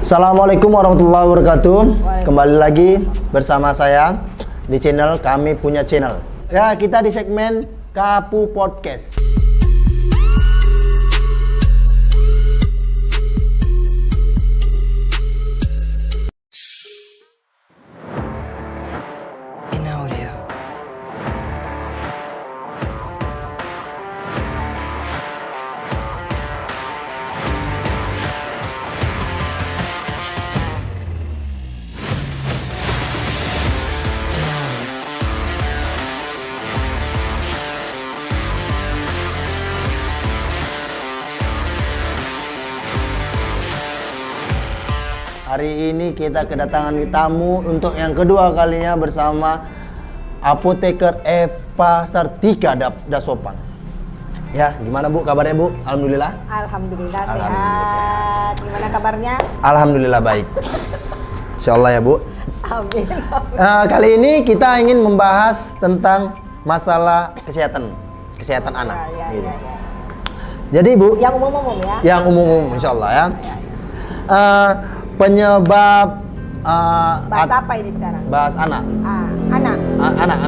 Assalamualaikum warahmatullahi wabarakatuh. Kembali lagi bersama saya di channel Kami Punya Channel. Ya, kita di segmen Kapu Podcast. Hari ini kita kedatangan tamu untuk yang kedua kalinya bersama Apoteker Eva Sartika Dasopan. Ya, gimana Bu kabarnya Bu? Alhamdulillah. Alhamdulillah sehat. Gimana kabarnya? Alhamdulillah baik. Insyaallah ya Bu. Amin. Kali ini kita ingin membahas tentang masalah kesehatan anak. Ya. Jadi Bu, Yang umum-umum ya? Yang umum insyaallah ya. Penyebab bahas apa ini sekarang? Bahas anak. Anak.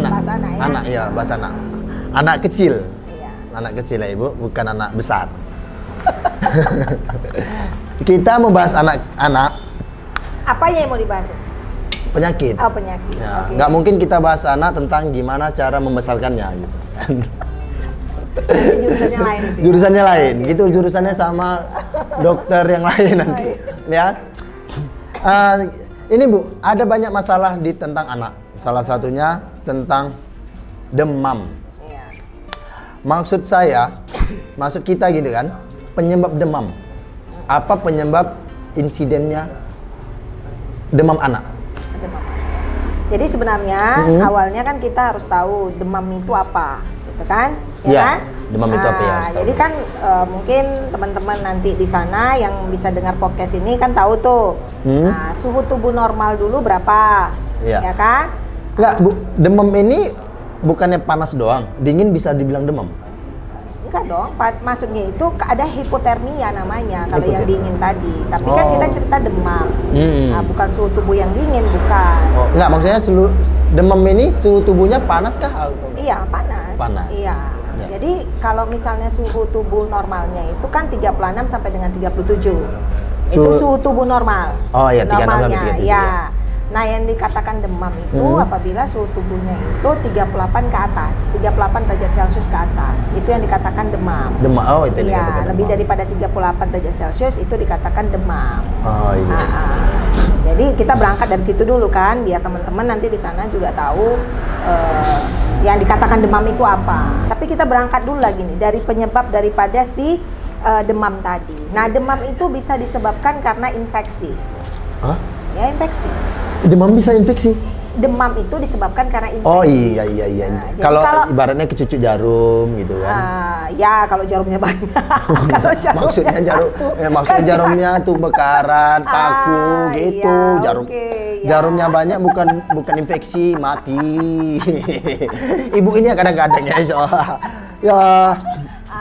Bahas anak ya. Anak ya, bahas anak. Anak kecil. Iya. Anak kecil ya Ibu, bukan anak besar. Kita membahas anak-anak. Apanya yang mau dibahas? Penyakit. Oh, penyakit. Ya, Oke. nggak mungkin kita bahas anak tentang gimana cara membesarkannya gitu. Jurusannya lain itu. Jurusannya lain, gitu jurusannya sama dokter yang lain nanti. Ya. Ini Bu, ada banyak masalah tentang anak. Salah satunya tentang demam. Iya. Maksud kita gitu kan, penyebab demam. Apa penyebab insidennya demam anak? Demam. Jadi sebenarnya awalnya kan kita harus tahu demam itu apa, gitu kan? Ya, Kan? demam itu apa ya? Jadi kan mungkin teman-teman nanti di sana yang bisa dengar podcast ini kan tahu tuh. Nah, suhu tubuh normal dulu berapa? Iya. Ya kan? Enggak, Bu, demam ini bukannya panas doang, dingin bisa dibilang demam. Enggak dong, maksudnya itu ada hipotermia namanya kalau yang Hipotermia. dingin tadi. Tapi kan kita cerita demam. Nah, bukan suhu tubuh yang dingin, bukan. Oh, enggak, maksudnya demam ini suhu tubuhnya panas kah? Iya, panas. Panas. Iya. Ya. Jadi kalau misalnya suhu tubuh normalnya itu kan 36 sampai dengan 37. Itu suhu tubuh normal. Oh iya, 36 sampai normalnya. 37, Ya. ya. Nah, yang dikatakan demam itu apabila suhu tubuhnya itu 38 ke atas, 38 derajat Celcius ke atas. Itu yang dikatakan demam. Demam. Oh, itu Iya, dikatakan lebih demam. daripada 38 derajat Celcius itu dikatakan demam. Oh iya. Jadi kita berangkat dari situ dulu kan, biar teman-teman nanti di sana juga tahu yang dikatakan demam itu apa. Tapi kita berangkat dulu lagi nih dari penyebab daripada si demam tadi. Nah, demam itu bisa disebabkan karena infeksi. Hah? Ya, infeksi. Demam bisa infeksi? Demam itu disebabkan karena infeksi. Oh iya. Nah, jadi kalau ibaratnya kecucuk jarum gitu kan. Ya kalau jarumnya banyak. Kalau jarumnya maksudnya jarumnya tuh bekaran, paku gitu. Iya, Jarumnya banyak bukan infeksi, mati. Ibu ini kadang-kadang ya, insyaallah. Ya.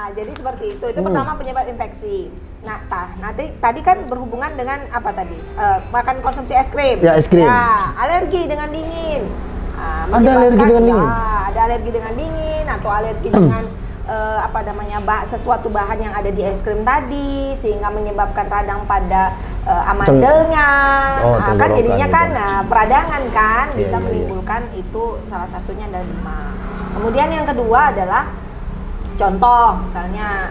Jadi seperti itu pertama penyebab infeksi. Nah, tadi kan berhubungan dengan apa tadi? Makan konsumsi es krim. Ya, es krim. Ya, alergi dengan dingin. Ada alergi dengan dingin? Ada alergi dengan dingin atau alergi dengan sesuatu bahan yang ada di es krim tadi sehingga menyebabkan radang pada amandelnya. Kan jadinya gitu. kan peradangan kan bisa Iya. menimbulkan itu salah satunya adalah demam. Kemudian yang kedua adalah contoh misalnya,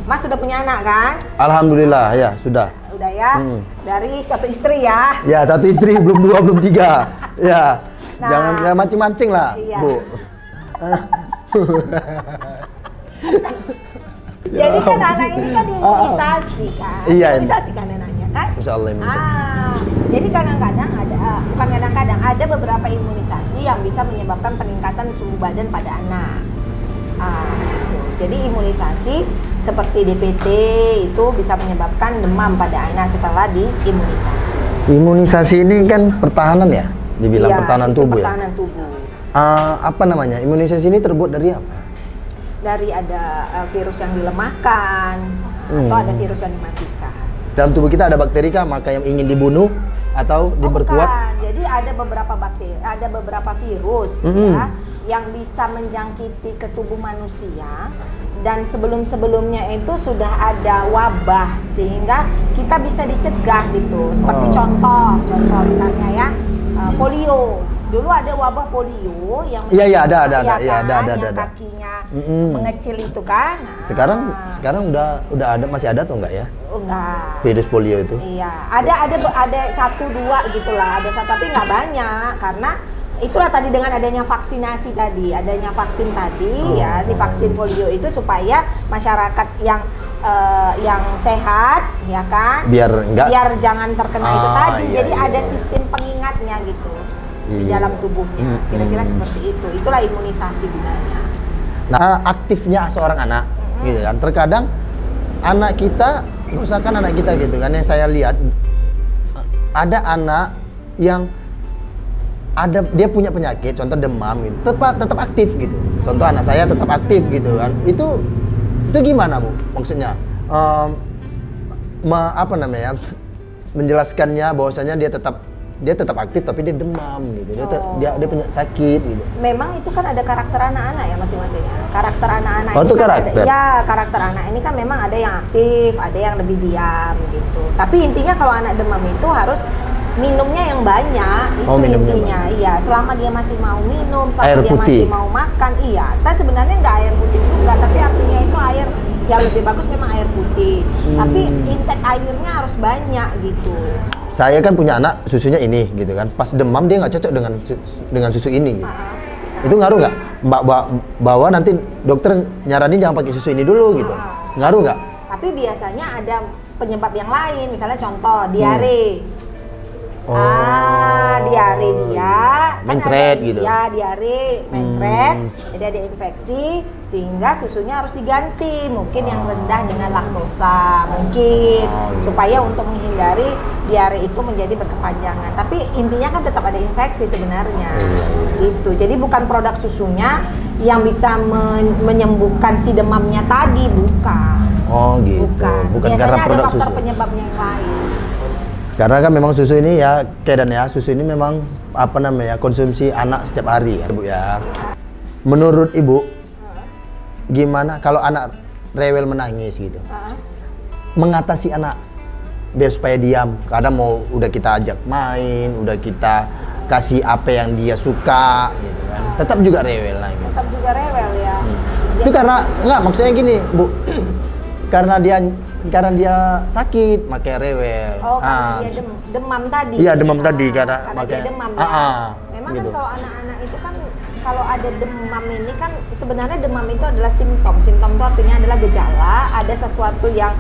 Mas sudah punya anak kan? Alhamdulillah ya, sudah. Udah ya, dari satu istri ya. Ya, satu istri, belum dua, belum tiga. Ya, Nah, jangan mancing-mancing lah, iya. Bu. Jadi kan anak ini kan imunisasi kan? Iya. Imunisasi kan anaknya kan? Insya Allah imunisasi. Jadi kadang-kadang bukan kadang-kadang, ada beberapa imunisasi yang bisa menyebabkan peningkatan suhu badan pada anak. Gitu. Jadi imunisasi seperti DPT itu bisa menyebabkan demam pada anak setelah diimunisasi. Imunisasi ini kan pertahanan ya, dibilang Iya, pertahanan sistem tubuh pertahanan tubuh. Apa namanya? Imunisasi ini terbuat dari apa? Dari ada virus yang dilemahkan atau ada virus yang dimatikan. dalam tubuh kita ada bakteri kah maka yang ingin dibunuh atau diperkuat? Bukan. Jadi ada beberapa bakteri, ada beberapa virus ya yang bisa menjangkiti ke tubuh manusia, dan sebelum-sebelumnya itu sudah ada wabah sehingga kita bisa dicegah gitu. Seperti contoh misalnya ya, polio. Dulu ada wabah polio yang Iya, ada, yang ada. kakinya mengecil itu kan. Nah, Sekarang udah ada, masih ada atau enggak ya? enggak. Virus polio itu. Iya, ada 1, 2 gitulah, ada satu tapi nggak banyak karena itulah tadi dengan adanya vaksinasi tadi, adanya vaksin tadi ya, di vaksin polio itu supaya masyarakat yang sehat ya kan, biar jangan terkena itu tadi. Iya, jadi ada sistem pengingatnya gitu di dalam tubuhnya, kira-kira seperti itu. Itulah imunisasi gunanya. Nah, aktifnya seorang anak gitu kan. Terkadang anak kita, misalkan anak kita gitu kan, yang saya lihat ada anak yang dia punya penyakit, contoh demam gitu, tetap aktif gitu. Contoh anak saya tetap aktif gitu kan. Itu gimana Bu? Maksudnya menjelaskannya bahwasanya dia tetap aktif tapi dia demam gitu. Dia punya sakit gitu. Memang itu kan ada karakter anak-anak ya masing-masing. Karakter anak-anak itu kan karakter. Karakter anak ini kan memang ada yang aktif, ada yang lebih diam gitu. Tapi intinya kalau anak demam itu harus minumnya yang banyak, itu intinya. Iya, selama dia masih mau minum, selama air dia putih. Masih mau makan, iya. Tapi sebenarnya nggak air putih juga, tapi artinya itu air yang lebih bagus memang air putih. Tapi intake airnya harus banyak gitu. Saya kan punya anak susunya ini gitu kan. Pas demam dia nggak cocok dengan susu ini gitu. Itu ngaruh nggak? Bahwa nanti dokter nyaranin jangan pakai susu ini dulu gitu. Ngaruh nggak? Tapi biasanya ada penyebab yang lain, misalnya contoh diare. Diare dia mencret kan gitu. Ya, diare, mencret, jadi ada infeksi sehingga susunya harus diganti, mungkin yang rendah dengan laktosa, mungkin supaya untuk menghindari diare itu menjadi berkepanjangan. Tapi intinya kan tetap ada infeksi sebenarnya. Gitu. Jadi bukan produk susunya yang bisa menyembuhkan si demamnya tadi, bukan. Oh gitu. Bukan biasanya karena produk ada faktor susu. penyebabnya yang lain. Karena kan memang susu ini ya, Kedan ya, susu ini memang konsumsi anak setiap hari ya, Bu ya. Menurut Ibu, gimana kalau anak rewel menangis gitu? Mengatasi anak biar supaya diam. Kadang udah kita ajak main, udah kita kasih apa yang dia suka gitu kan. Tetap juga rewel nangis. Tetap juga rewel ya. Itu karena maksudnya gini, Bu. karena dia sakit makanya rewel. Karena dia demam tadi. Iya, demam tadi karena dia demam ya. Memang gitu. Kan kalau anak-anak itu kan kalau ada demam ini kan sebenarnya demam itu adalah simptom. Simptom itu artinya adalah gejala, ada sesuatu yang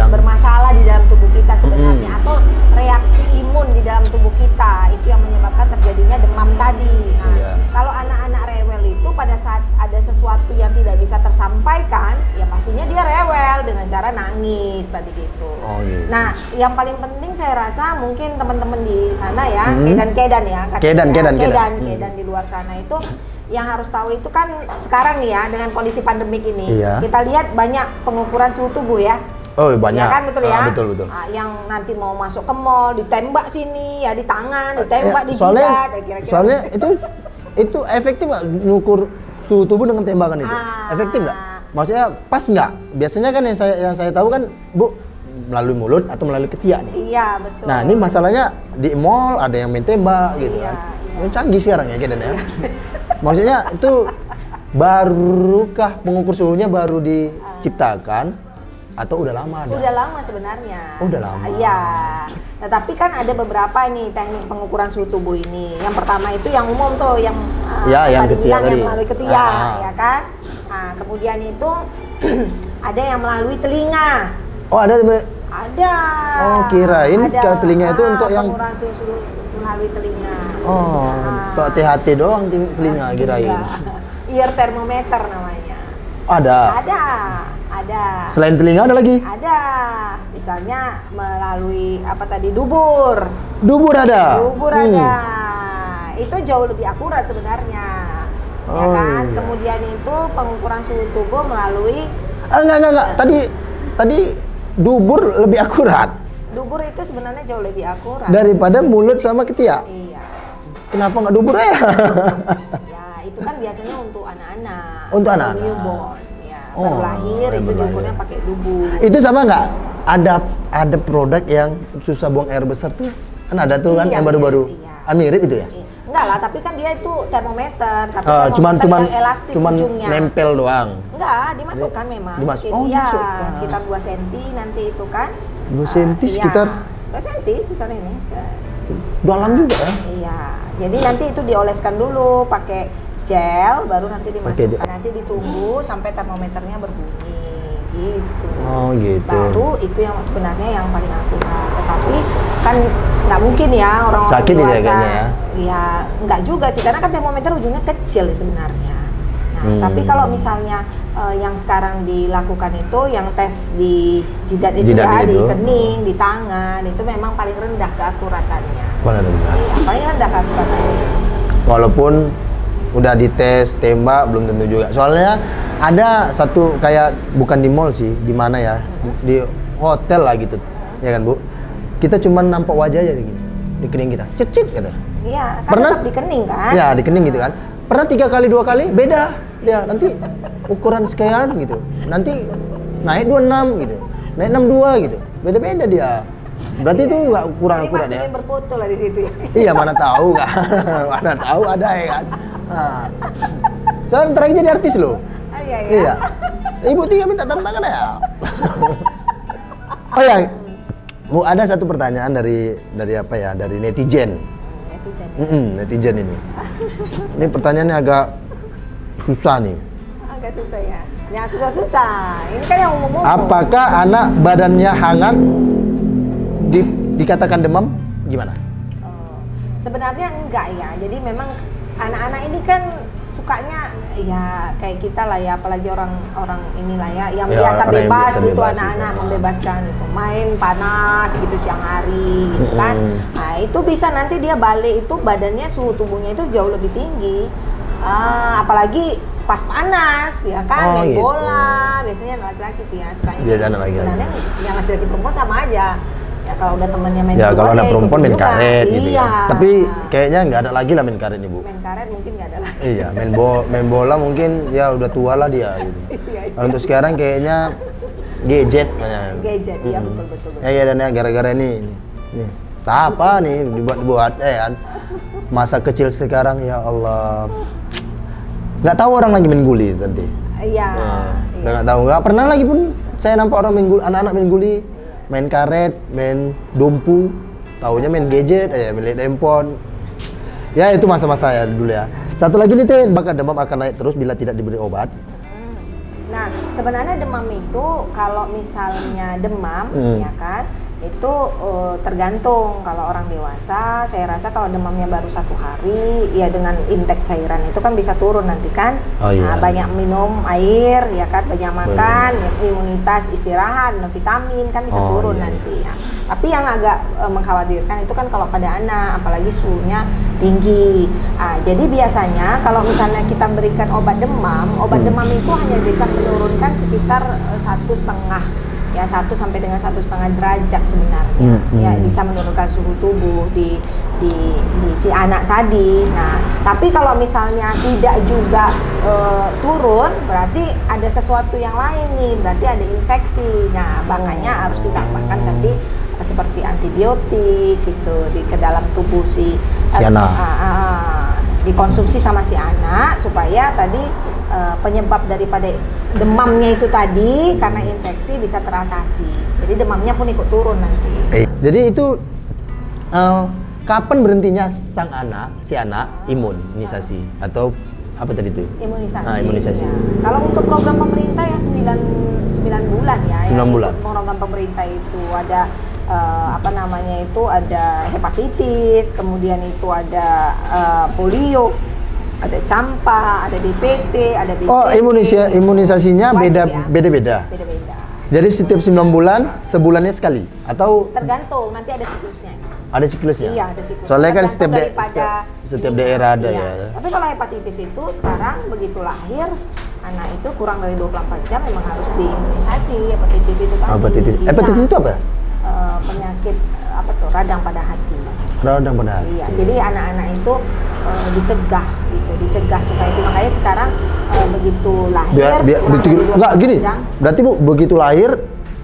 bermasalah di dalam tubuh kita sebenarnya, atau reaksi imun di dalam tubuh kita itu yang menyebabkan terjadinya demam tadi. Nah, kalau anak-anak rewel itu pada saat ada sesuatu yang tidak bisa tersampaikan, ya pastinya dia rewel dengan cara nangis tadi gitu. Nah, yang paling penting saya rasa mungkin teman-teman di sana ya, Kedan ya, Kedan di luar sana itu yang harus tahu itu kan sekarang nih ya dengan kondisi pandemik ini, kita lihat banyak pengukuran suhu tubuh ya. Oh banyak. Ya kan, betul ya. Betul. Yang nanti mau masuk ke mall ditembak sini ya, di tangan, ditembak di jidat. Soalnya itu efektif nggak ngukur suhu tubuh dengan tembakan itu? Efektif nggak? Maksudnya pas nggak? Biasanya kan yang saya tahu kan Bu melalui mulut atau melalui ketiak nih. Iya betul. Nah ini masalahnya di mall ada yang main tembak gitu kan. Yang canggih sekarang ya Kedan ya. Maksudnya itu barukah pengukur suhunya baru diciptakan atau udah lama ada? Udah lama sebenarnya. Udah lama. Iya. Nah, tapi kan ada beberapa nih teknik pengukuran suhu tubuh ini. Yang pertama itu yang umum tuh yang yang dibilang yang melalui ketiak, ya kan? Nah, kemudian itu ada yang melalui telinga. Oh, ada. Ada. Oh, kirain kalau telinga itu untuk yang pengukuran suhu melalui telinga. Oh, untuk THT doang telinga kirain. Ear thermometer namanya. Ada. Ada. Selain telinga ada lagi? Ada. Misalnya melalui dubur. Dubur ada. Ada. Itu jauh lebih akurat sebenarnya. Ya kan? Iya. Kemudian itu pengukuran suhu tubuh melalui enggak. Tadi dubur lebih akurat Dubur itu sebenarnya jauh lebih akurat daripada mulut sama ketiak. Iya. Kenapa nggak dubur ya? Ya, itu kan biasanya untuk anak-anak. Untuk anak-anak. Newborn. Ya, Oh, baru lahir baru itu lahir. diukurnya pakai dubur. Itu sama nggak? Ada produk yang susah buang air besar tuh. Kan ada tuh kan Iya, yang baru-baru. iya. Ah, mirip itu ya? Enggak lah, tapi kan dia itu termometer, tapi Cuman termometer yang elastis ujungnya. nempel doang. Enggak, dimasukkan memang. Oh, Iya, dimasukkan. sekitar 2 cm nanti itu kan. 2 cm sekitar 2 cm besar ini. dalam juga ya? Iya, jadi nanti itu dioleskan dulu pakai gel, baru nanti dimasukkan. Nanti ditunggu sampai termometernya berbunyi, gitu. Oh gitu. Baru itu yang sebenarnya yang paling akurat. Tetapi kan nggak mungkin ya orang-orang Sakit ya dewasa. kayaknya ya? Ya nggak juga sih, karena kan termometer ujungnya kecil sebenarnya. Nah, tapi kalau misalnya yang sekarang dilakukan itu yang tes di jidat itu Jidat ya, di itu. kening, di tangan, itu memang paling rendah keakuratannya. Mana rendah? Iya, paling rendah keakuratannya. Walaupun udah dites tembak belum tentu juga. Soalnya ada satu kayak bukan di mall sih, di mana ya? Di hotel lah gitu. Ya kan, Bu? Kita cuma nampak wajah aja gitu. Di kening kita. Cicit gitu. Iya, kan Pernah? tetap di kening kan? Ya, di kening gitu kan. Pernah 3 kali 2 kali beda. Ya, nanti ukuran sekian gitu. Nanti naik 26 gitu. Naik 62 gitu. Beda-beda dia. Berarti itu nggak kurang Jadi Mas akurat ya. mungkin berfoto lah di situ ya. Iya, mana tahu kan. Mana tahu ada ya kan. Nah. Soalnya terakhir jadi artis loh. Ah, iya, iya. Iya. Ibu tinggal minta tanda tangan ya. Oh ya, Bu, ada satu pertanyaan dari apa ya? Dari netizen. Netizen. Netizen ini. Ini pertanyaannya agak susah nih. Agak susah ya. Ya susah-susah. Ini kan yang umum-umum. Apakah anak badannya hangat dikatakan demam? Gimana? Oh, sebenarnya enggak ya. Jadi memang anak-anak ini kan sukanya ya kayak kita lah ya, apalagi orang-orang inilah ya yang Ya, biasa orang yang bebas biasa gitu, bebas anak-anak gitu. membebaskan gitu, main panas gitu siang hari gitu kan. Nah itu bisa nanti dia balik itu badannya suhu tubuhnya itu jauh lebih tinggi. Apalagi pas panas ya kan, Oh, main gitu. bola biasanya anak laki-laki tuh ya sukanya Biasanya gitu. anak laki-laki. Sebenarnya yang laki-laki perempuan sama aja ya, kalau udah temennya main Ya bola kalau anak ya perempuan ikut main juga. karet gitu Iya. ya. Tapi kayaknya nggak ada lagi lah main karet nih, Bu. Main karet mungkin nggak ada lagi. Iya, main bola mungkin ya udah tua lah dia gitu. Iya, iya. Kalau untuk sekarang kayaknya gadget kayaknya. Gadget, iya betul. Ya iya, dan ya gara-gara ini. Nih. Apa nih dibuat kan. Masa kecil sekarang ya Allah. Nggak tahu orang lagi main guli nanti. Iya. Udah nggak tahu, nggak pernah lagi pun saya nampak orang main guli, anak-anak main guli, main karet, main dompu, taunya main gadget, main handphone. Ya itu masa-masa ya dulu ya. Satu lagi nih teh, bakal demam akan naik terus bila tidak diberi obat. Nah, sebenarnya demam itu kalau misalnya demam ya kan, itu tergantung. Kalau orang dewasa, saya rasa kalau demamnya baru 1 hari, ya dengan intake cairan itu kan bisa turun nanti kan. Oh, iya. Nah, banyak minum air, ya kan, banyak makan, ya, imunitas istirahat, vitamin kan bisa turun iya. nanti ya. Tapi yang agak mengkhawatirkan itu kan kalau pada anak, apalagi suhunya tinggi. Jadi biasanya kalau misalnya kita berikan obat demam itu hanya bisa menurunkan sekitar 1,5 ya 1 sampai dengan 1,5 derajat sebenarnya. Ya bisa menurunkan suhu tubuh di si anak tadi. Nah, tapi kalau misalnya tidak juga turun, berarti ada sesuatu yang lain nih, berarti ada infeksi. Nah, makanya harus ditambahkan tadi seperti antibiotik gitu ke dalam tubuh si anak. Dikonsumsi sama si anak supaya tadi penyebab daripada demamnya itu tadi karena infeksi bisa teratasi. Jadi demamnya pun ikut turun nanti. Jadi itu kapan berhentinya si anak imunisasi atau apa tadi itu? Imunisasi. Imunisasi. Ya. Kalau untuk program pemerintah yang 9 bulan ya. 9 yang bulan. ikut program pemerintah itu ada ada hepatitis, kemudian itu ada polio, ada campak, ada DPT, ada BCG. Oh, imunisasinya Wajib ya. beda-beda. Beda-beda. Jadi setiap 9 bulan, sebulannya sekali atau Tergantung, nanti ada siklusnya. ada siklusnya? Iya, ada siklus. Soalnya kan Tergantung setiap daripada setiap ini, daerah ada iya. ya. Tapi kalau hepatitis itu sekarang begitu lahir anak itu kurang dari 24 jam memang harus diimunisasi hepatitis itu tadi. Hepatitis itu apa? Penyakit apa tuh, radang pada hati. Radang pada hati. Iya, jadi anak-anak itu dicegah gitu, dicegah supaya itu, makanya sekarang begitu lahir enggak gini. Berarti Bu, begitu lahir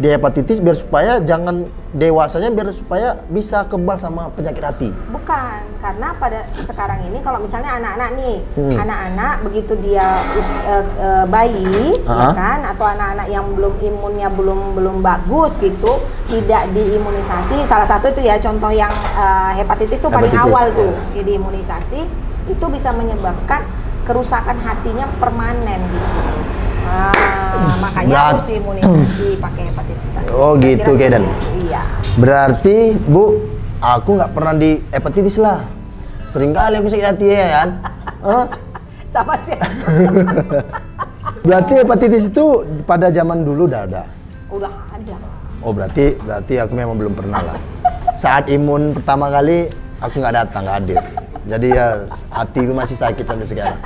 dia hepatitis biar supaya jangan dewasanya biar supaya bisa kebal sama penyakit hati. Bukan, karena pada sekarang ini kalau misalnya anak-anak nih, anak-anak begitu dia bayi, ya kan, atau anak-anak yang belum imunnya belum bagus gitu, tidak diimunisasi. Salah satu itu ya contoh yang hepatitis tuh paling awal tuh, ya, diimunisasi itu bisa menyebabkan kerusakan hatinya permanen gitu. Makanya harus diimunisasi pakai hepatitis tadi. Oh gitu, Kedan. Iya. Berarti Bu, aku nggak pernah di hepatitis lah. Sering kali aku sakit hati ya kan. Sama sih. Berarti hepatitis itu pada zaman dulu udah ada. Udah ada. Oh berarti aku memang belum pernah lah. Saat imun pertama kali aku nggak datang, nggak hadir. Jadi ya hatiku masih sakit sampai sekarang.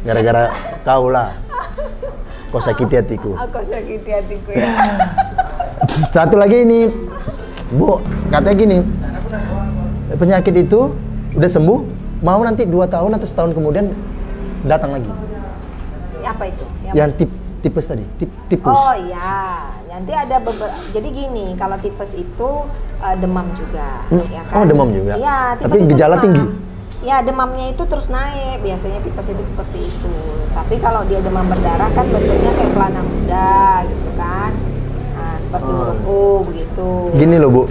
Gara-gara kau lah. Kau sakiti hatiku. Aku sakiti hatiku ya. Satu lagi ini, Bu, katanya gini, penyakit itu udah sembuh, mau nanti 2 tahun atau setahun kemudian datang lagi. Apa itu? Yang tipes tadi, tipus. Oh iya, nanti ada beberapa. Jadi gini, kalau tipes itu demam juga, ya kan? Oh demam juga. Iya, tapi gejala tinggi. Ya demamnya itu terus naik, biasanya tipes itu seperti itu. Tapi kalau dia demam berdarah kan bentuknya kayak pelana muda gitu kan, seperti urut begitu. Gini loh Bu,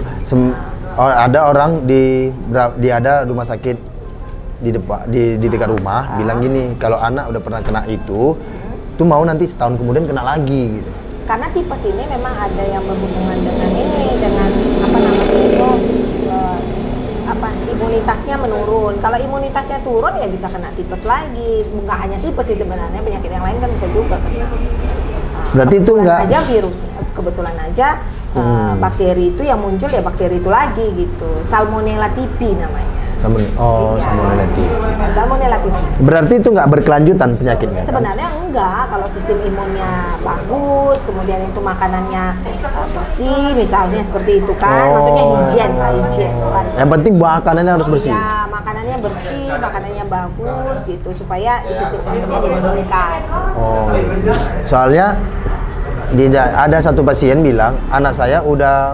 ada orang di ada rumah sakit di dekat rumah bilang gini, kalau anak udah pernah kena itu mau nanti setahun kemudian kena lagi gitu. Karena tipes ini memang ada yang berhubungan dengan apa namanya itu imunitasnya menurun. Kalau imunitasnya turun ya bisa kena tipes lagi. Bukan hanya tipes sih sebenarnya, penyakit yang lain kan bisa juga kena. Berarti itu enggak aja virusnya, kebetulan aja bakteri itu yang muncul ya bakteri itu lagi gitu. Salmonella typhi namanya. Salmonella typhi. Salmonella typhi. Berarti itu nggak berkelanjutan penyakitnya? Sebenarnya kan? Enggak, kalau sistem imunnya bagus, kemudian itu makanannya bersih, misalnya seperti itu kan, maksudnya higien kan. Yang penting makanannya harus bersih. Ya, makanannya bersih, makanannya bagus gitu, supaya sistem imunnya dibentukkan. Oh, soalnya ada satu pasien bilang anak saya udah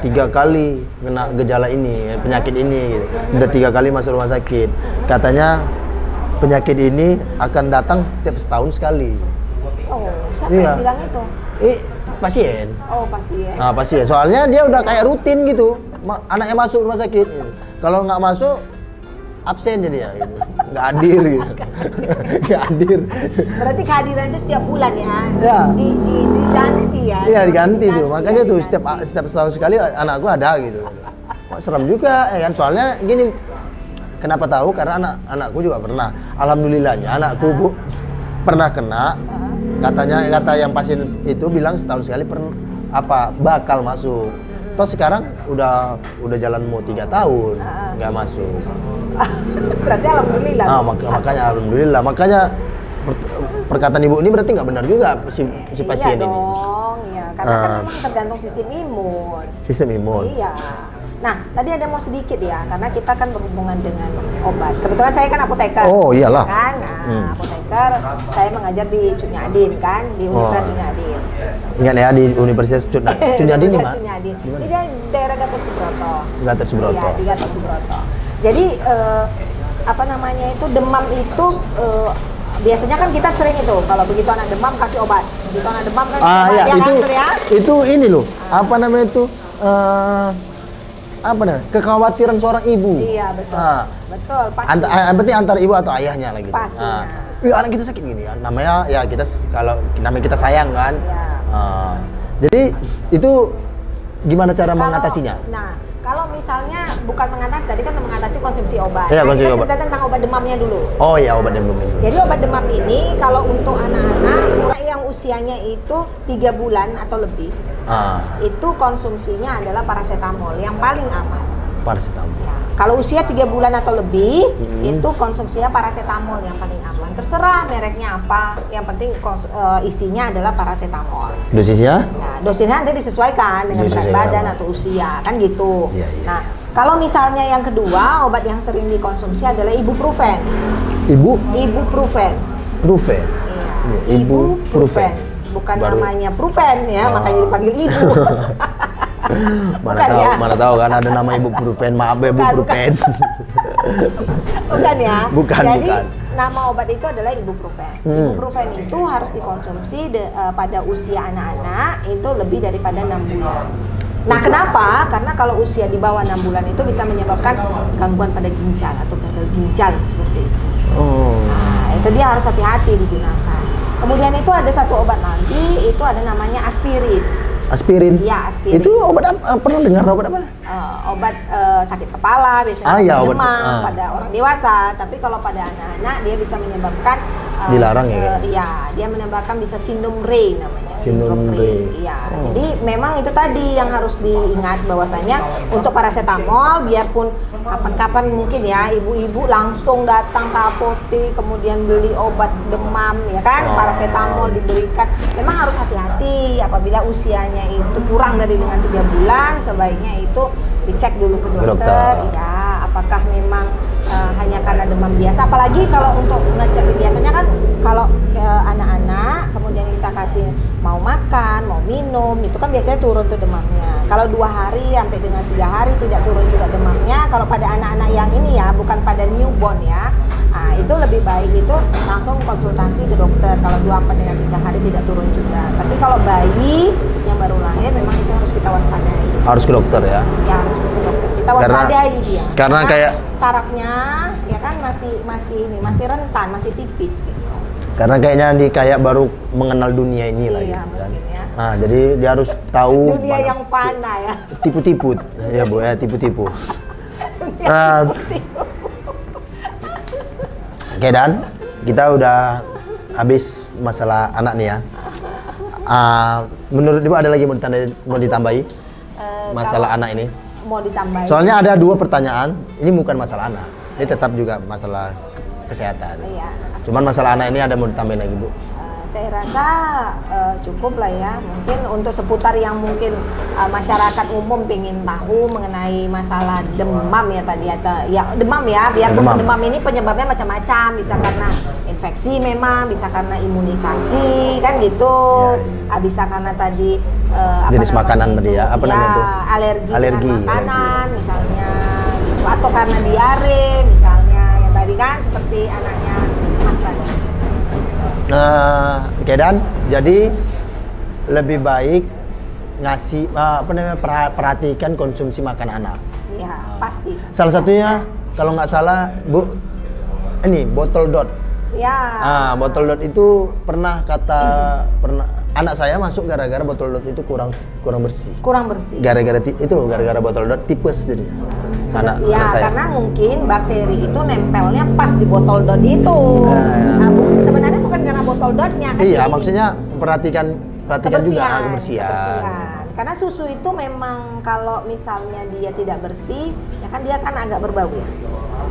3 kali kena gejala ini, penyakit ini gitu. Udah 3 kali masuk rumah sakit. Katanya penyakit ini akan datang setiap setahun sekali. Oh, siapa yang bilang itu? Pasien. Oh, pasien. Nah, pasien. Soalnya dia udah kayak rutin gitu. Anaknya masuk rumah sakit. Gitu. Kalau nggak masuk, absen jadi ya. Gitu. Nggak hadir gitu. Nggak hadir. Berarti kehadiran itu setiap bulan ya? Ya. Diganti ya? Iya, diganti tuh. Makanya tuh setiap setahun sekali anakku ada gitu. Wah, serem juga ya kan. Soalnya gini, kenapa tahu? Karena anakku juga pernah. Alhamdulillahnya anakku Bu pernah kena. Kata yang pasien itu bilang setahun sekali bakal masuk. Toh sekarang udah jalan mau 3 tahun nggak masuk. Berarti alhamdulillah. Makanya alhamdulillah. Makanya perkataan Ibu ini berarti nggak benar juga si pasien iya ini. Iya. Karena kan memang tergantung sistem imun. Sistem imun. Iya. Nah, tadi ada mau sedikit ya, karena kita kan berhubungan dengan obat. Kebetulan saya kan apoteker. Oh iyalah. Kan, apoteker. Saya mengajar di Cut Nyadin kan, di Universitas Cut Nyadin. Ingat ya di Universitas Cut Nyadin di mana? Di daerah Gatot Subroto. Gatot Subroto. Iya, di Gatot Subroto. Jadi apa namanya itu demam itu biasanya kan kita sering itu kalau begitu anak demam kasih obat. Begitu anak demam kan iya, itu ya. Itu ini loh. Apa namanya itu? Kekhawatiran seorang ibu. Iya betul. Betul. Pasti. Penting antara ibu atau ayahnya lagi. Pastinya. Anak kita sakit gini kan. Namanya ya namanya kita sayang kan. Iya. Jadi itu gimana cara mengatasinya? Nah, kalau misalnya bukan mengatasi, tadi kan mengatasi konsumsi obat. Iya, kita cerita tentang obat demamnya dulu. Oh iya, obat demam itu. Jadi obat demam ini kalau untuk anak-anak yang usianya itu 3 bulan atau lebih, itu konsumsinya adalah paracetamol yang paling aman. Paracetamol. Ya. Kalau usia 3 bulan atau lebih, itu konsumsinya paracetamol yang paling aman. terserah mereknya apa, yang penting isinya adalah paracetamol. Dosisnya? Nah, dosisnya nanti disesuaikan dengan berat badan atau usia, kan gitu. Iya. Nah, kalau misalnya yang kedua, obat yang sering dikonsumsi adalah ibuprofen. Ibuprofen. Profen. Iya. Ibuprofen. Bukan namanya Profen ya, makanya dipanggil ibu. Mana tahu kan ada nama ibuprofen, maaf ya ibuprofen. Bukan ya. Jadi bukan. nama obat itu adalah ibuprofen. Ibuprofen itu harus dikonsumsi pada usia anak-anak itu lebih daripada 6 bulan. Nah, kenapa? Karena kalau usia di bawah 6 bulan itu bisa menyebabkan gangguan pada ginjal atau gagal ginjal seperti itu. Nah, itu dia harus hati-hati digunakan. Kemudian itu ada satu obat lagi, itu ada namanya aspirin. Aspirin? Iya, aspirin. Itu obat apa? Pernah dengar obat apa? Obat sakit kepala, biasanya demam pada orang dewasa. Tapi kalau pada anak-anak dia bisa menyebabkan dilarang ya? Iya, dia menyebabkan bisa sindrom Rey namanya. Sindrom Rey. Iya. Jadi memang itu tadi yang harus diingat bahwasanya untuk paracetamol, biarpun kapan-kapan mungkin ya ibu-ibu langsung datang ke apotek kemudian beli obat demam ya kan, paracetamol diberikan. Memang harus hati-hati apabila usianya itu kurang dari dengan 3 bulan, sebaiknya itu dicek dulu ke dokter. Ya, apakah memang hanya karena demam biasa. Apalagi kalau untuk ngecek, biasanya kan kalau anak-anak kemudian kita kasih mau makan, mau minum, itu kan biasanya turun tuh demamnya. Kalau 2 hari sampai dengan 3 hari tidak turun juga demamnya. Kalau pada anak-anak yang ini ya, bukan pada newborn ya, nah, itu lebih baik itu langsung konsultasi ke dokter. Kalau 2 sampai dengan 3 hari tidak turun juga. Tapi kalau bayi yang baru lahir memang itu harus kita waspadai. Harus ke dokter ya? Ya, harus ke dokter. Kita waspadai dia. Karena kayak sarafnya ya kan masih rentan, masih tipis gitu. Karena kayaknya kayak baru mengenal dunia ini lah iya, gitu kan. Ya. Nah, jadi dia harus tahu dunia yang fana ya. Tipu-tipu. Ya, Bu, ya, tipu-tipu. Oke, Dan, kita udah habis masalah anak nih ya. Menurut Ibu ada lagi mau ditambahi? Masalah anak ini? Mau ditambahi. Soalnya ada 2 pertanyaan, ini bukan masalah anak. Ini tetap juga masalah kesehatan. Iya. Cuman masalah anak ini ada mau ditambahin lagi, Bu? Saya rasa cukup lah ya. Mungkin untuk seputar yang mungkin masyarakat umum pengen tahu mengenai masalah demam ya tadi, atau ya demam ya, biarpun demam ini penyebabnya macam-macam, bisa karena infeksi memang, bisa karena imunisasi kan gitu, bisa karena tadi jenis makanan tadi ya, apa namanya itu? Alergi makanan misalnya gitu, atau karena diare misalnya yang tadi kan seperti anaknya Mas tadi. Oke, Dan, jadi lebih baik ngasih perhatikan konsumsi makan anak. Iya, pasti. Salah satunya kalau nggak salah, Bu, ini botol dot. Ya. Botol dot itu pernah anak saya masuk gara-gara botol dot itu kurang bersih. Kurang bersih. Gara-gara botol dot tipes jadi. Anak saya. Karena mungkin bakteri itu nempelnya pas di botol dot itu. Sebenarnya bukan karena botol dotnya kan. Iya, maksudnya perhatikan juga kebersihan. Karena susu itu memang kalau misalnya dia tidak bersih, ya kan dia kan agak berbau ya.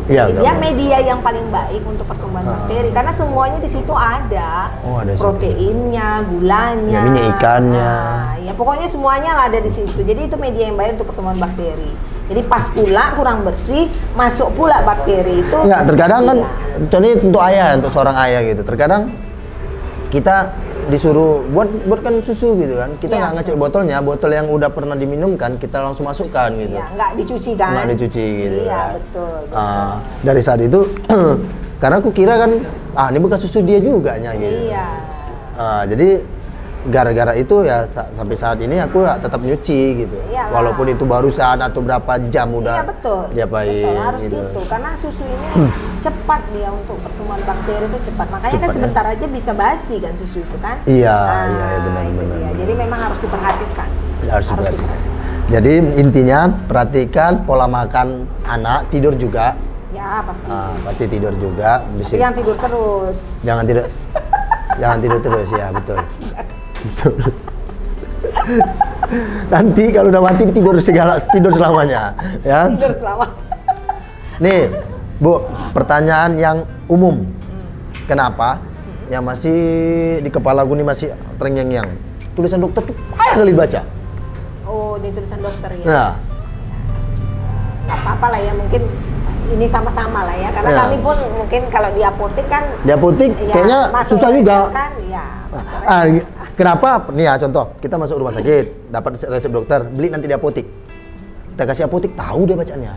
Iya, dia media yang paling baik untuk pertumbuhan bakteri karena semuanya di situ ada. Ada proteinnya, gulanya, minyak ikannya. Ya pokoknya semuanya lah ada di situ. Jadi itu media yang baik untuk pertumbuhan bakteri. Jadi pas pula kurang bersih, masuk pula bakteri itu. Enggak, terkadang kan contohnya untuk seorang ayah gitu. Terkadang kita disuruh buatkan susu gitu kan. Kita nggak ngecek botolnya, botol yang udah pernah diminumkan kita langsung masukkan gitu. Iya, nggak dicuci kan? Nggak dicuci gitu. Iya, betul. Dari saat itu karena aku kira kan ini bekas susu dia juga gitu. Iya. Jadi gara-gara itu ya sampai saat ini aku tetap nyuci gitu. Iyalah. Walaupun itu barusan atau berapa jam udah. Iya betul. Diapain harus gitu. Karena susu ini cepat dia untuk pertumbuhan bakteri itu cepat. Makanya kan sebentar aja bisa basi kan susu itu kan. Iya, benar. Jadi memang harus diperhatikan. Harus diperhatikan. Jadi intinya perhatikan pola makan anak, tidur juga. Ya pasti. Pasti tidur juga. Tapi yang tidur terus. Jangan tidur terus ya, betul. Nanti kalau udah mati tidur selamanya ya. Tidur selama. Nih Bu, pertanyaan yang umum. Kenapa? Yang masih di kepala gue nih masih terngiang-ngiang. Tulisan dokter tuh payah kali baca. Oh, di tulisan dokter ya. Nah, Apa-apa lah ya, mungkin ini sama-sama lah ya. Karena Ya. kami pun mungkin kalau di apotek kan di apotek ya, kayaknya masuk susah resep juga. kan, ya, masuk Ah, resep. kenapa? Nih ya contoh, kita masuk rumah sakit, dapat resep dokter, beli nanti di apotek. Kita kasih apotek, tahu dia bacaannya.